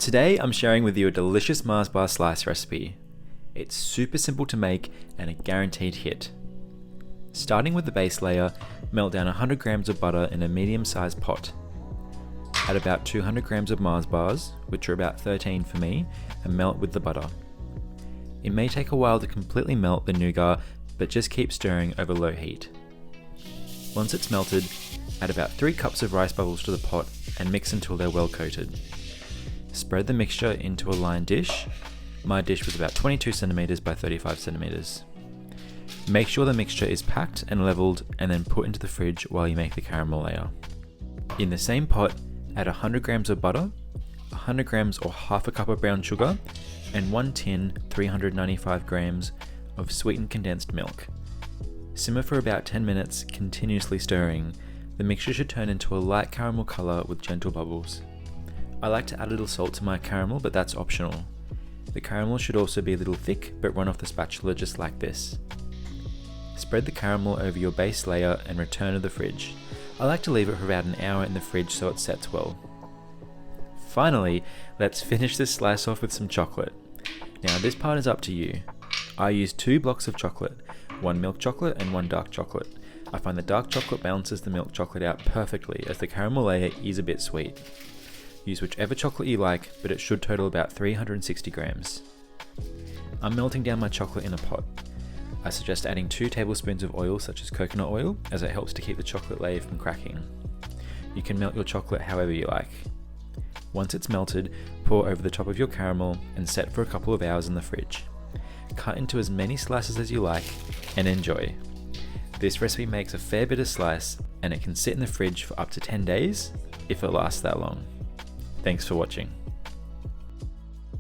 Today I'm sharing with you a delicious Mars bar slice recipe. It's super simple to make and a guaranteed hit. Starting with the base layer, melt down 100 grams of butter in a medium-sized pot. Add about 200 grams of Mars bars, which are about 13 for me, and melt with the butter. It may take a while to completely melt the nougat, but just keep stirring over low heat. Once it's melted, add about 3 cups of rice bubbles to the pot and mix until they're well coated. Spread the mixture into a lined dish. My dish was about 22 centimeters by 35 centimeters. Make sure the mixture is packed and leveled and then put into the fridge while you make the caramel layer. In the same pot, add 100 grams of butter, 100 grams or half a cup of brown sugar, and 1 tin 395 grams of sweetened condensed milk. Simmer for about 10 minutes, continuously stirring. The mixture should turn into a light caramel color with gentle bubbles. I like to add a little salt to my caramel, but that's optional. The caramel should also be a little thick, but run off the spatula just like this. Spread the caramel over your base layer and return to the fridge. I like to leave it for about an hour in the fridge so it sets well. Finally, let's finish this slice off with some chocolate. Now this part is up to you. I use 2 blocks of chocolate, 1 milk chocolate and 1 dark chocolate. I find the dark chocolate balances the milk chocolate out perfectly as the caramel layer is a bit sweet. Use whichever chocolate you like, but it should total about 360 grams. I'm melting down my chocolate in a pot. I suggest adding 2 tablespoons of oil such as coconut oil, as it helps to keep the chocolate layer from cracking. You can melt your chocolate however you like. Once it's melted, pour over the top of your caramel and set for a couple of hours in the fridge. Cut into as many slices as you like and enjoy. This recipe makes a fair bit of slice and it can sit in the fridge for up to 10 days if it lasts that long. Thanks for watching.